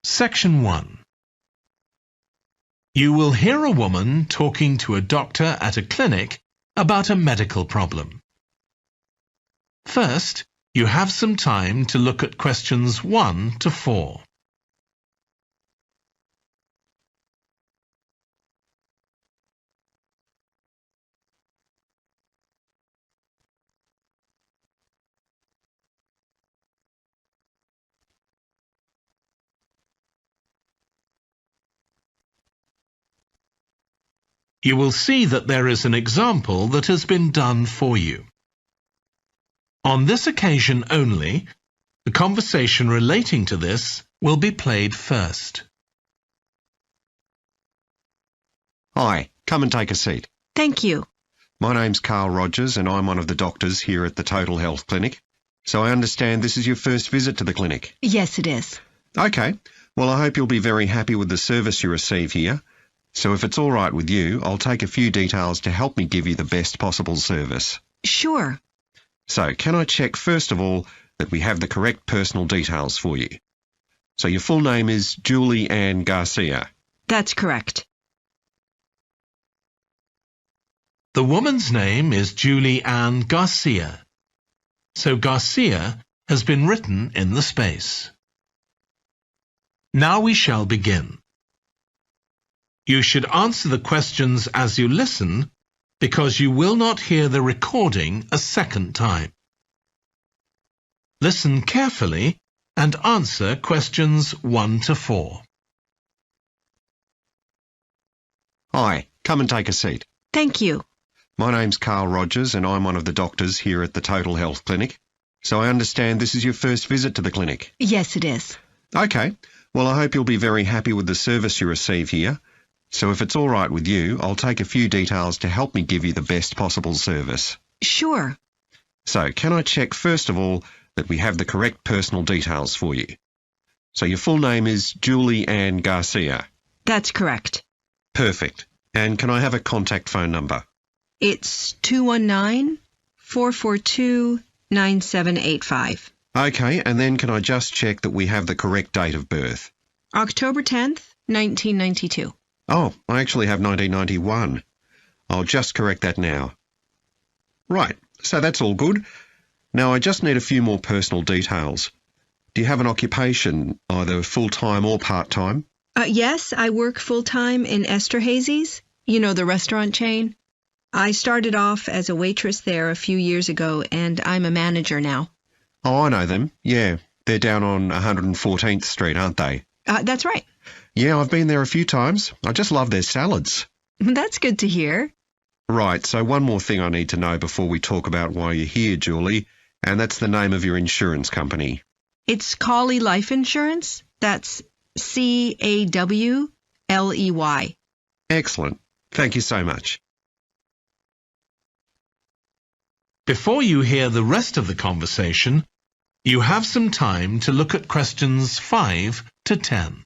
Section 1. You will hear a woman talking to a doctor at a clinic about a medical problem. First, you have some time to look at questions 1 to 4. You will see that there is an example that has been done for you. On this occasion only, the conversation relating to this will be played first. Hi, come and take a seat. Thank you. My name's Carl Rogers and I'm one of the doctors here at the Total Health Clinic. So I understand this is your first visit to the clinic. Yes, it is. Okay, well I hope you'll be very happy with the service you receive here. So if it's all right with you, I'll take a few details to help me give you the best possible service. Sure. So can I check first of all that we have the correct personal details for you? So your full name is Julie Ann Garcia. That's correct. The woman's name is Julie Ann Garcia. So Garcia has been written in the space. Now we shall begin. You should answer the questions as you listen because you will not hear the recording a second time. Listen carefully and answer questions 1 to 4. Hi, come and take a seat. Thank you. My name's Carl Rogers and I'm one of the doctors here at the Total Health Clinic. So I understand this is your first visit to the clinic. Yes, it is. Okay, well I hope you'll be very happy with the service you receive here. So if it's all right with you, I'll take a few details to help me give you the best possible service. Sure. So can I check first of all that we have the correct personal details for you? So your full name is Julie Ann Garcia. That's correct. Perfect. And can I have a contact phone number? It's 219-442-9785. Okay, and then can I just check that we have the correct date of birth? October 10th, 1992. Oh, I actually have 1991. I'll just correct that now. Right, so that's all good. Now I just need a few more personal details. Do you have an occupation, either full-time or part-time? Yes, I work full-time in Esterhazy's, you know, the restaurant chain. I started off as a waitress there a few years ago, and I'm a manager now. Oh, I know them. Yeah, they're down on 114th Street, aren't they? That's right. Yeah, I've been there a few times. I just love their salads. That's good to hear. Right, so one more thing I need to know before we talk about why you're here, Julie, and that's the name of your insurance company. It's Cawley Life Insurance. That's C-A-W-L-E-Y. Excellent. Thank you so much. Before you hear the rest of the conversation, you have some time to look at questions 5 to 10.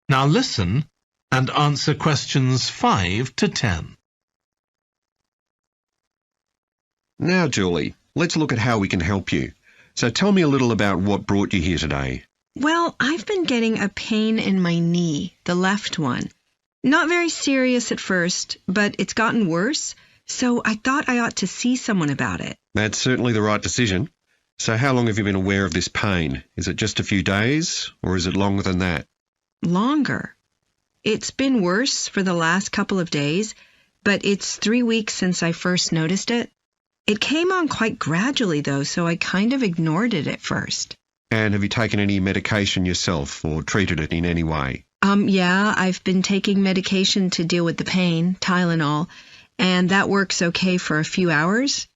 Now listen and answer questions 5 to 10. Now, Julie, let's look at how we can help you. So tell me a little about what brought you here today. Well, I've been getting a pain in my knee, the left one. Not very serious at first, but it's gotten worse, so I thought I ought to see someone about it. That's certainly the right decision. So how long have you been aware of this pain? Is it just a few days, or is it longer than that? Longer. It's been worse for the last couple of days, but it's 3 weeks since I first noticed it. It came on quite gradually, though, so I kind of ignored it at first. And have you taken any medication yourself or treated it in any way? Yeah, I've been taking medication to deal with the pain, Tylenol, and that works okay for a few hours,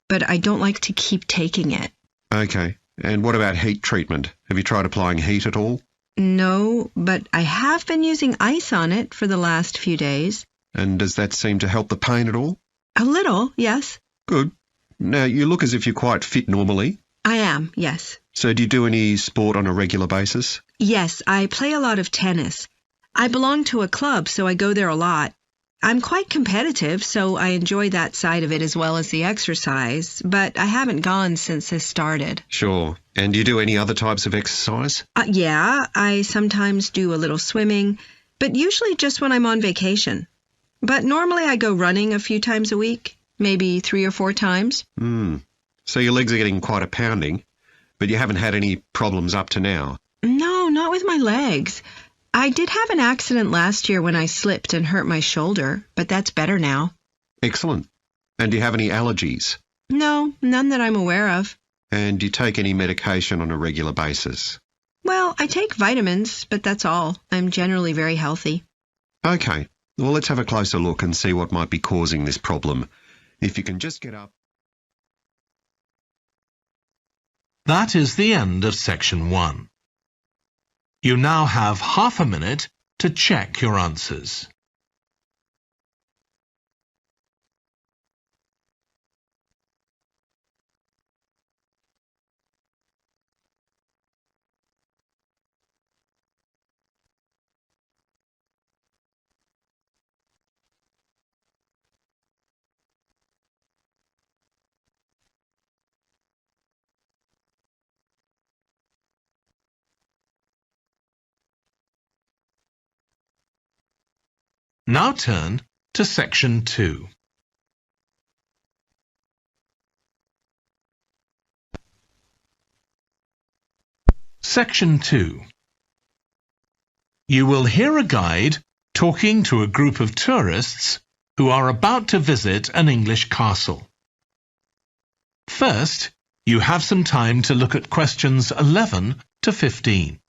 but I don't like to keep taking it. Okay. And what about heat treatment? Have you tried applying heat at all? No, but I have been using ice on it for the last few days. And does that seem to help the pain at all? A little, yes. Good. Now, you look as if you're quite fit normally. I am, yes. So do you do any sport on a regular basis? Yes, I play a lot of tennis. I belong to a club, so I go there a lot. I'm quite competitive, so I enjoy that side of it as well as the exercise, but I haven't gone since this started. Sure. And do you do any other types of exercise? Yeah, I sometimes do a little swimming, but usually just when I'm on vacation. But normally I go running a few times a week, maybe 3 or 4 times. So your legs are getting quite a pounding, but you haven't had any problems up to now? No, not with my legs. I did have an accident last year when I slipped and hurt my shoulder, but that's better now. Excellent. And do you have any allergies? No, none that I'm aware of. And do you take any medication on a regular basis? Well, I take vitamins, but that's all. I'm generally very healthy. Okay. Well, let's have a closer look and see what might be causing this problem. If you can just get up. That is the end of section 1. You now have half a minute to check your answers. Now turn to section 2. Section 2. You will hear a guide talking to a group of tourists who are about to visit an English castle. First, you have some time to look at questions 11 to 15.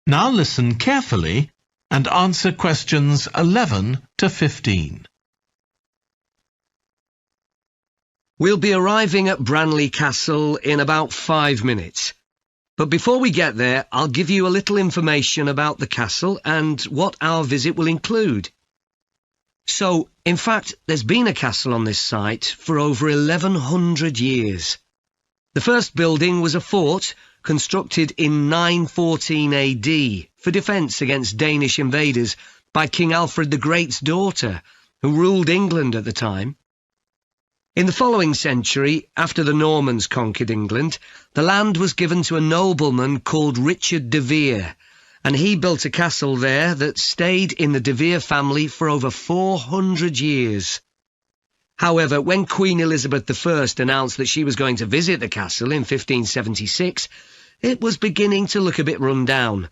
Now listen carefully and answer questions 11 to 15. We'll be arriving at Branley Castle in about 5 minutes. But before we get there, I'll give you a little information about the castle and what our visit will include. So, in fact, there's been a castle on this site for over 1100 years. The first building was a fort constructed in 914 AD for defence against Danish invaders by King Alfred the Great's daughter, who ruled England at the time. In the following century, after the Normans conquered England, the land was given to a nobleman called Richard de Vere, and he built a castle there that stayed in the de Vere family for over 400 years. However, when Queen Elizabeth I announced that she was going to visit the castle in 1576, it was beginning to look a bit run down.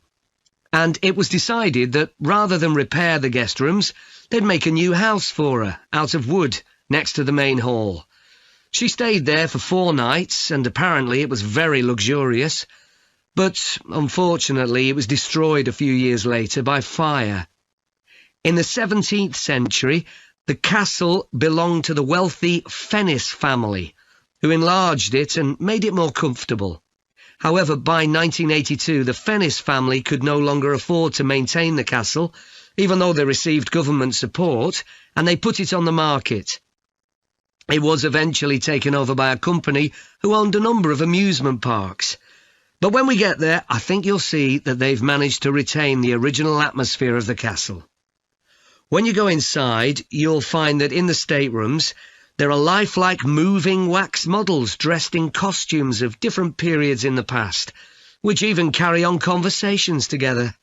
And it was decided that rather than repair the guest rooms, they'd make a new house for her, out of wood, next to the main hall. She stayed there for 4 nights, and apparently it was very luxurious. But, unfortunately, it was destroyed a few years later by fire. In the 17th century, the castle belonged to the wealthy Fennis family, who enlarged it and made it more comfortable. However, by 1982, the Fennis family could no longer afford to maintain the castle, even though they received government support, and they put it on the market. It was eventually taken over by a company who owned a number of amusement parks. But when we get there, I think you'll see that they've managed to retain the original atmosphere of the castle. When you go inside, you'll find that in the staterooms, there are lifelike moving wax models dressed in costumes of different periods in the past, which even carry on conversations together.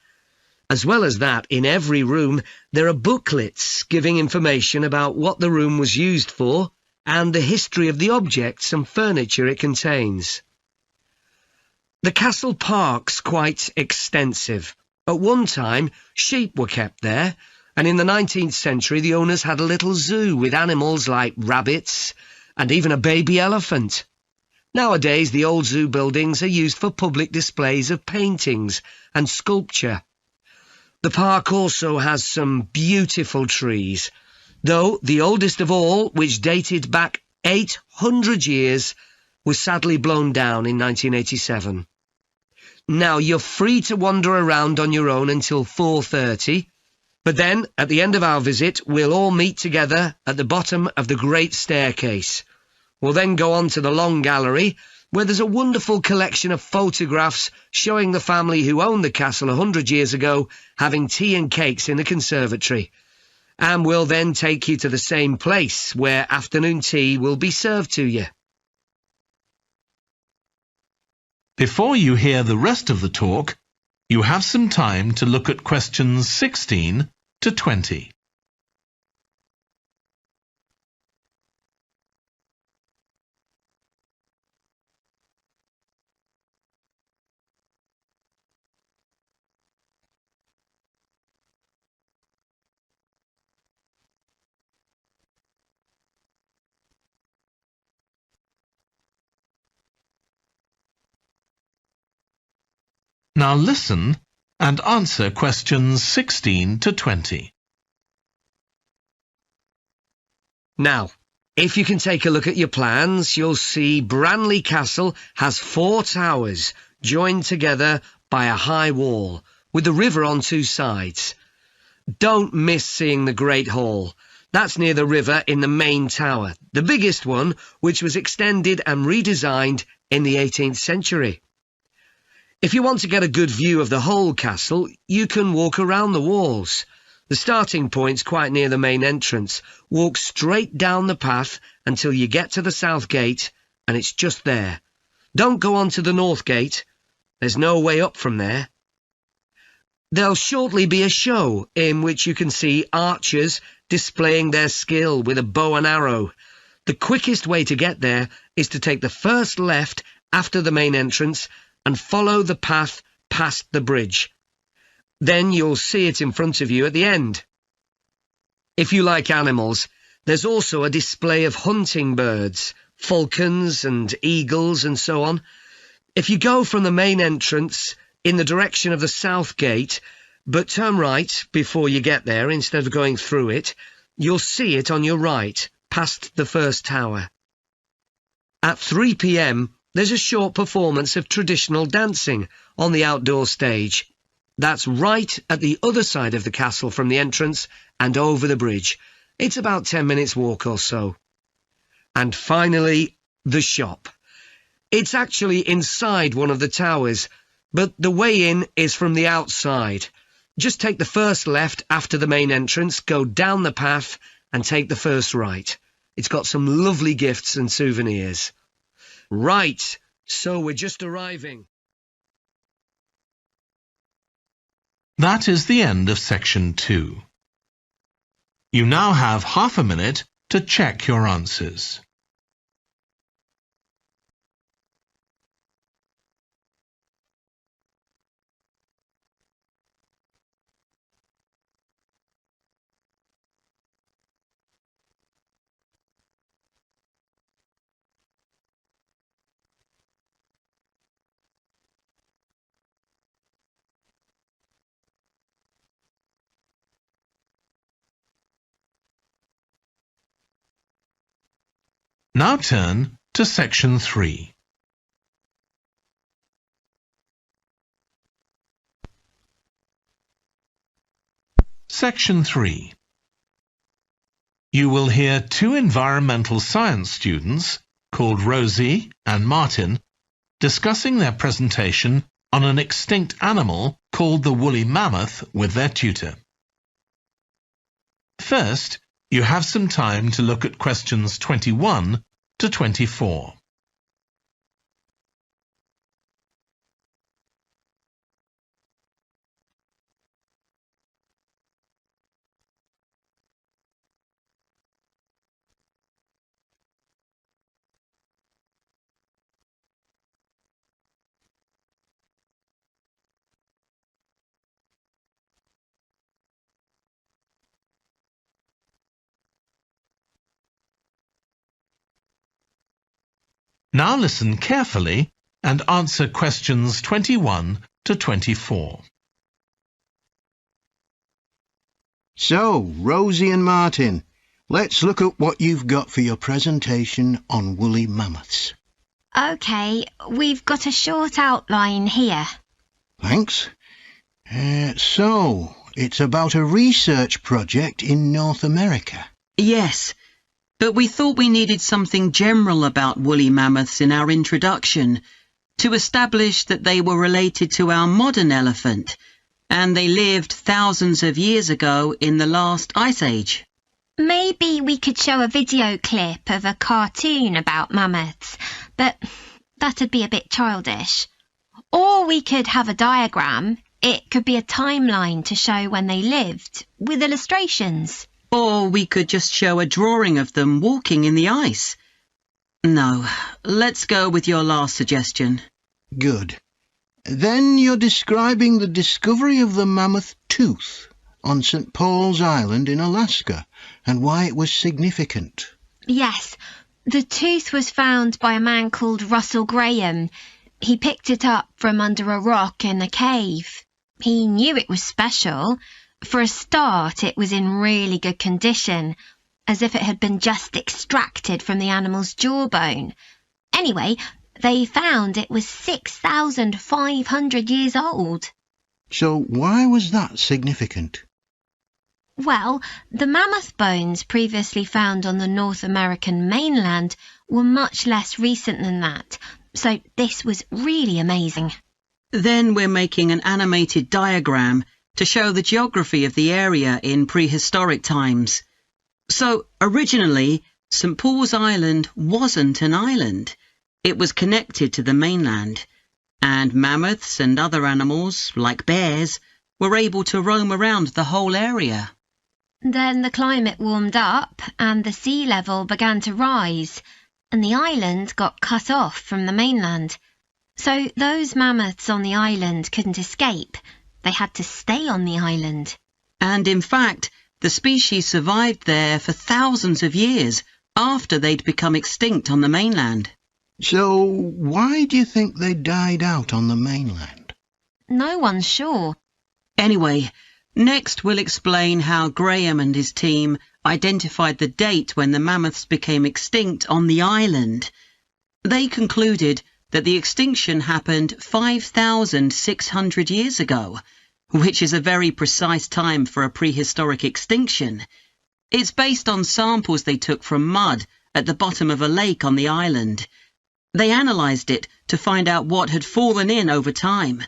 As well as that, in every room, there are booklets giving information about what the room was used for and the history of the objects and furniture it contains. The castle park's quite extensive. At one time, sheep were kept there, and in the 19th century the owners had a little zoo with animals like rabbits and even a baby elephant. Nowadays, the old zoo buildings are used for public displays of paintings and sculpture. The park also has some beautiful trees, though the oldest of all, which dated back 800 years, was sadly blown down in 1987. Now, you're free to wander around on your own until 4:30, but then, at the end of our visit, we'll all meet together at the bottom of the great staircase. We'll then go on to the long gallery, where there's a wonderful collection of photographs showing the family who owned the castle 100 years ago having tea and cakes in the conservatory. And we'll then take you to the same place where afternoon tea will be served to you. Before you hear the rest of the talk, you have some time to look at questions 16 to 20. Now listen and answer questions 16 to 20. Now, if you can take a look at your plans, you'll see Branley Castle has 4 towers joined together by a high wall, with the river on 2 sides. Don't miss seeing the Great Hall. That's near the river in the main tower, the biggest one, which was extended and redesigned in the 18th century. If you want to get a good view of the whole castle, you can walk around the walls. The starting point's quite near the main entrance. Walk straight down the path until you get to the south gate, and it's just there. Don't go on to the north gate. There's no way up from there. There'll shortly be a show in which you can see archers displaying their skill with a bow and arrow. The quickest way to get there is to take the first left after the main entrance and follow the path past the bridge. Then you'll see it in front of you at the end. If you like animals, there's also a display of hunting birds, falcons and eagles and so on. If you go from the main entrance in the direction of the south gate, but turn right before you get there instead of going through it, you'll see it on your right, past the first tower. At 3 p.m, there's a short performance of traditional dancing on the outdoor stage. That's right at the other side of the castle from the entrance and over the bridge. It's about 10 minutes walk or so. And finally, the shop. It's actually inside one of the towers, but the way in is from the outside. Just take the first left after the main entrance, go down the path and take the first right. It's got some lovely gifts and souvenirs. Right, so we're just arriving. That is the end of section 2. You now have half a minute to check your answers. Now turn to section 3. Section 3. You will hear 2 environmental science students, called Rosie and Martin, discussing their presentation on an extinct animal called the woolly mammoth with their tutor. First, you have some time to look at questions 21 to 24. Now listen carefully and answer questions 21 to 24. So, Rosie and Martin, let's look at what you've got for your presentation on woolly mammoths. OK, we've got a short outline here. Thanks. So, it's about a research project in North America. Yes, but we thought we needed something general about woolly mammoths in our introduction to establish that they were related to our modern elephant, and they lived thousands of years ago in the last ice age. Maybe we could show a video clip of a cartoon about mammoths, but that'd be a bit childish. Or we could have a diagram. It could be a timeline to show when they lived, with illustrations. Or we could just show a drawing of them walking in the ice. No, let's go with your last suggestion. Good. Then you're describing the discovery of the mammoth tooth on St. Paul's Island in Alaska and why it was significant. Yes, the tooth was found by a man called Russell Graham. He picked it up from under a rock in a cave. He knew it was special. For a start, it was in really good condition, as if it had been just extracted from the animal's jawbone. Anyway, they found it was 6,500 years old. So why was that significant? Well, the mammoth bones previously found on the North American mainland were much less recent than that, so this was really amazing. Then we're making an animated diagram to show the geography of the area in prehistoric times. So, originally, St. Paul's Island wasn't an island. It was connected to the mainland, and mammoths and other animals, like bears, were able to roam around the whole area. Then the climate warmed up and the sea level began to rise, and the island got cut off from the mainland. So those mammoths on the island couldn't escape. They had to stay on the island. And in fact, the species survived there for thousands of years after they'd become extinct on the mainland. So why do you think they died out on the mainland? No one's sure. Anyway, next we'll explain how Graham and his team identified the date when the mammoths became extinct on the island. They concluded that the extinction happened 5,600 years ago, which is a very precise time for a prehistoric extinction. It's based on samples they took from mud at the bottom of a lake on the island. They analysed it to find out what had fallen in over time,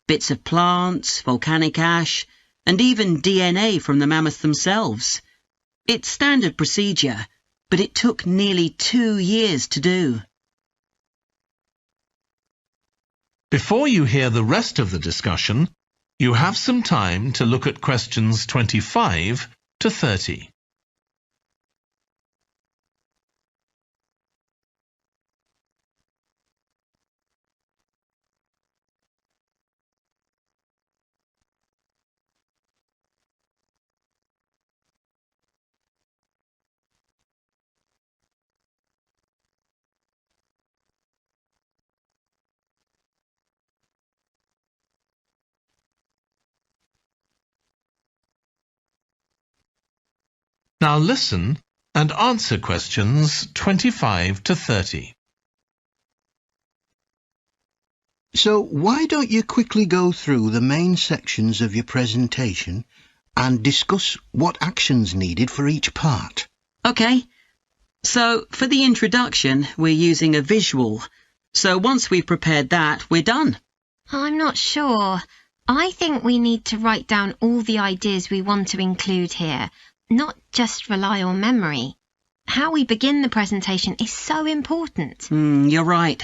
bits of plants, volcanic ash, and even DNA from the mammoths themselves. It's standard procedure, but it took nearly 2 years to do. Before you hear the rest of the discussion, you have some time to look at questions 25 to 30. Now listen and answer questions 25 to 30. So why don't you quickly go through the main sections of your presentation and discuss what actions needed for each part? OK. So, for the introduction, we're using a visual. So once we've prepared that, we're done. I'm not sure. I think we need to write down all the ideas we want to include here, not just rely on memory. How we begin the presentation is so important. You're right.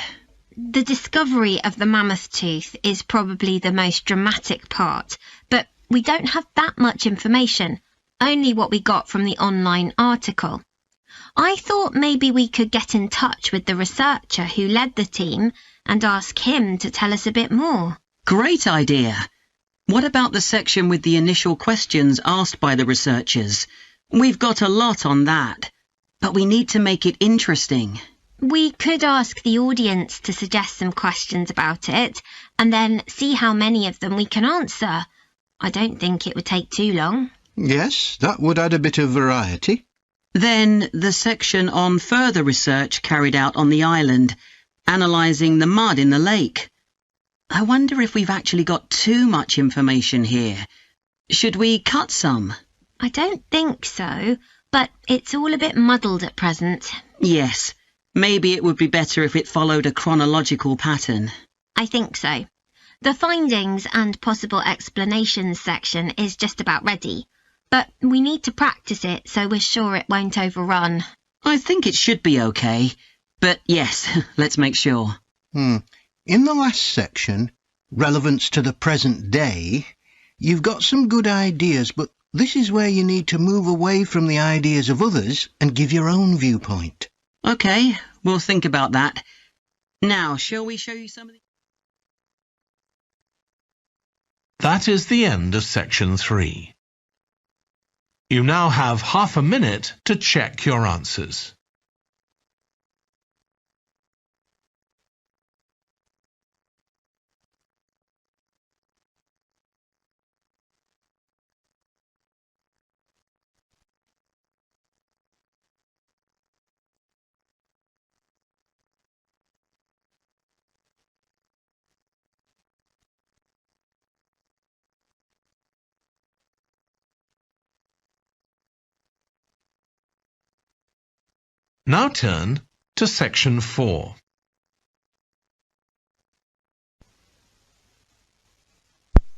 The discovery of the mammoth tooth is probably the most dramatic part, but we don't have that much information, only what we got from the online article. I thought maybe we could get in touch with the researcher who led the team and ask him to tell us a bit more. Great idea. What about the section with the initial questions asked by the researchers? We've got a lot on that, but we need to make it interesting. We could ask the audience to suggest some questions about it, and then see how many of them we can answer. I don't think it would take too long. Yes, that would add a bit of variety. Then the section on further research carried out on the island, analysing the mud in the lake. I wonder if we've actually got too much information here. Should we cut some? I don't think so, but it's all a bit muddled at present. Yes, maybe it would be better if it followed a chronological pattern. I think so. The findings and possible explanations section is just about ready, but we need to practice it so we're sure it won't overrun. I think it should be okay, but yes, let's make sure. In the last section, relevance to the present day, you've got some good ideas, but this is where you need to move away from the ideas of others and give your own viewpoint. Okay, we'll think about that. Now, shall we show you some of the... That is the end of section 3. You now have half a minute to check your answers. Now turn to section 4.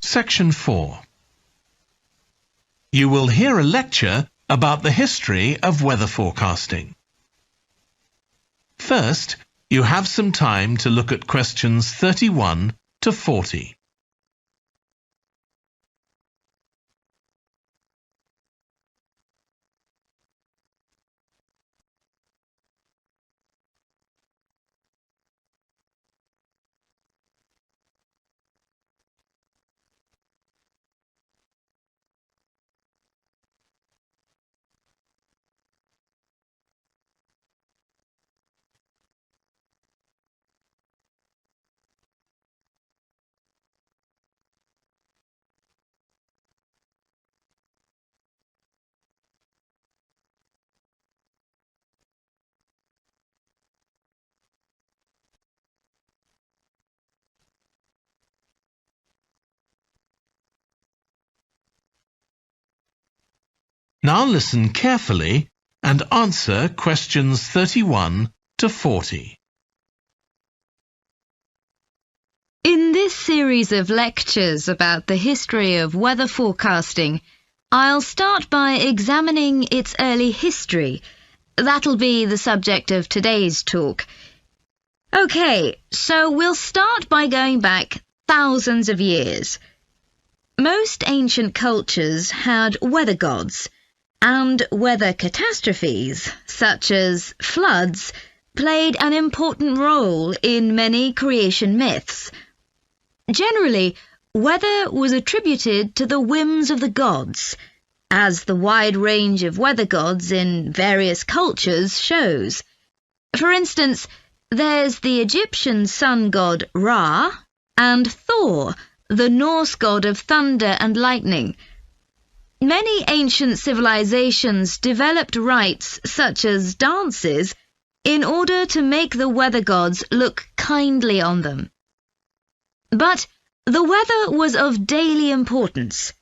Section 4. You will hear a lecture about the history of weather forecasting. First, you have some time to look at questions 31 to 40. Now listen carefully and answer questions 31 to 40. In this series of lectures about the history of weather forecasting, I'll start by examining its early history. That'll be the subject of today's talk. Okay, so we'll start by going back thousands of years. Most ancient cultures had weather gods, and weather catastrophes, such as floods, played an important role in many creation myths. Generally, weather was attributed to the whims of the gods, as the wide range of weather gods in various cultures shows. For instance, there's the Egyptian sun god Ra, and Thor, the Norse god of thunder and lightning. Many ancient civilizations developed rites such as dances in order to make the weather gods look kindly on them. But the weather was of daily importance.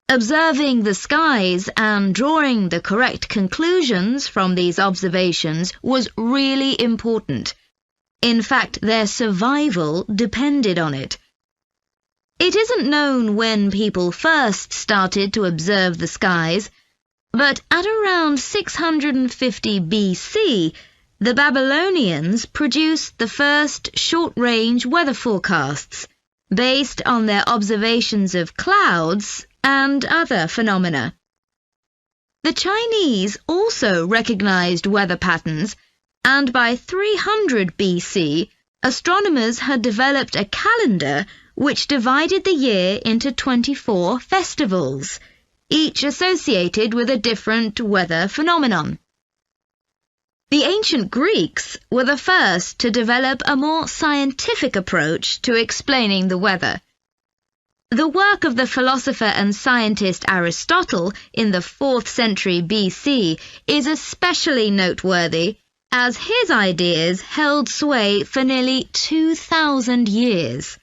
Observing the skies and drawing the correct conclusions from these observations was really important. In fact, their survival depended on it. It isn't known when people first started to observe the skies, but at around 650 BC, the Babylonians produced the first short-range weather forecasts, based on their observations of clouds and other phenomena. The Chinese also recognized weather patterns, and by 300 BC, astronomers had developed a calendar which divided the year into 24 festivals, each associated with a different weather phenomenon. The ancient Greeks were the first to develop a more scientific approach to explaining the weather. The work of the philosopher and scientist Aristotle in the 4th century BC is especially noteworthy, as his ideas held sway for nearly 2,000 years.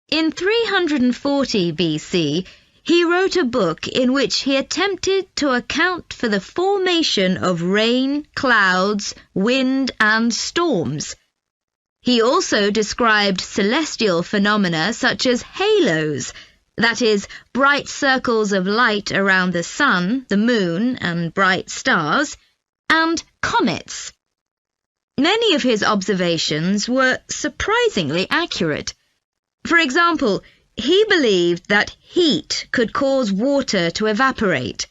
In 340 BC, he wrote a book in which he attempted to account for the formation of rain, clouds, wind, and storms. He also described celestial phenomena such as halos, that is, bright circles of light around the sun, the moon, and bright stars, and comets. Many of his observations were surprisingly accurate. For example, he believed that heat could cause water to evaporate,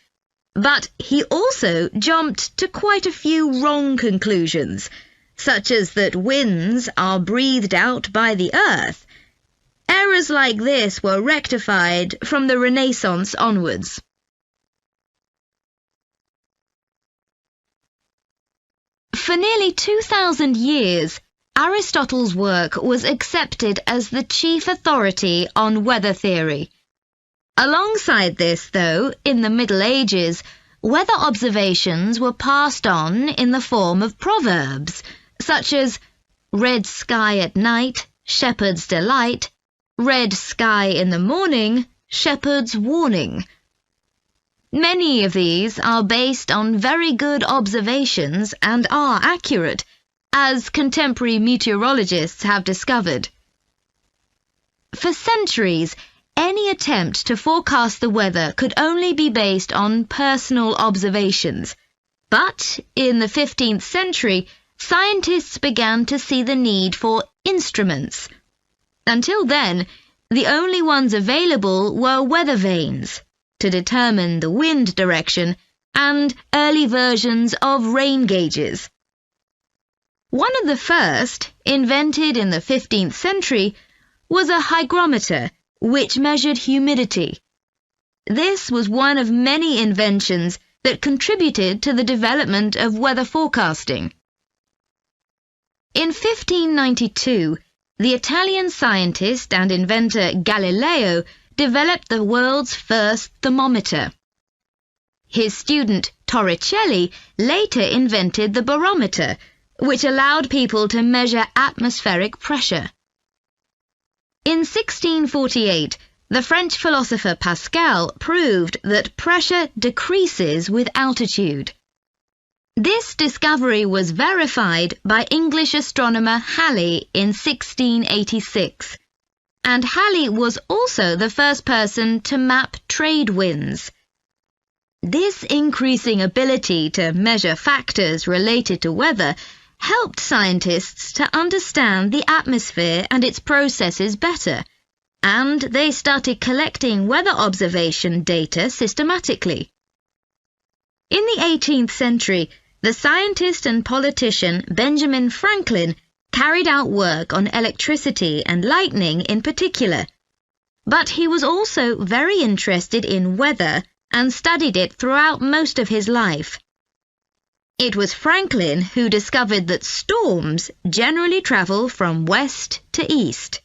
but he also jumped to quite a few wrong conclusions, such as that winds are breathed out by the earth. Errors like this were rectified from the Renaissance onwards. For nearly 2,000 years, Aristotle's work was accepted as the chief authority on weather theory. Alongside this, though, in the Middle Ages, weather observations were passed on in the form of proverbs, such as red sky at night, shepherd's delight, red sky in the morning, shepherd's warning. Many of these are based on very good observations and are accurate, as contemporary meteorologists have discovered. For centuries, any attempt to forecast the weather could only be based on personal observations. But in the 15th century, scientists began to see the need for instruments. Until then, the only ones available were weather vanes to determine the wind direction and early versions of rain gauges. One of the first, invented in the 15th century, was a hygrometer, which measured humidity. This was one of many inventions that contributed to the development of weather forecasting. In 1592, the Italian scientist and inventor Galileo developed the world's first thermometer. His student Torricelli later invented the barometer, which allowed people to measure atmospheric pressure. In 1648, the French philosopher Pascal proved that pressure decreases with altitude. This discovery was verified by English astronomer Halley in 1686, and Halley was also the first person to map trade winds. This increasing ability to measure factors related to weather helped scientists to understand the atmosphere and its processes better, and they started collecting weather observation data systematically. In the 18th century, the scientist and politician Benjamin Franklin carried out work on electricity and lightning in particular, but he was also very interested in weather and studied it throughout most of his life. It was Franklin who discovered that storms generally travel from west to east.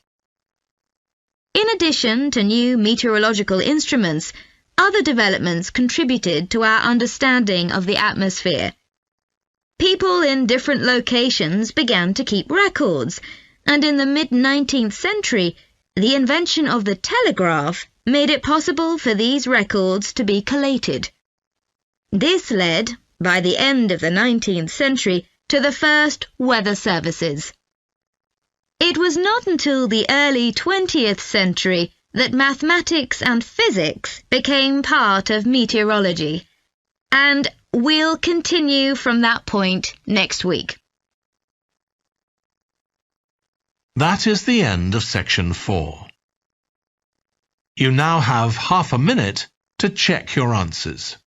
In addition to new meteorological instruments, other developments contributed to our understanding of the atmosphere. People in different locations began to keep records, and in the mid-19th century, the invention of the telegraph made it possible for these records to be collated. This led, by the end of the 19th century, to the first weather services. It was not until the early 20th century that mathematics and physics became part of meteorology, and we'll continue from that point next week. That is the end of section 4. You now have half a minute to check your answers.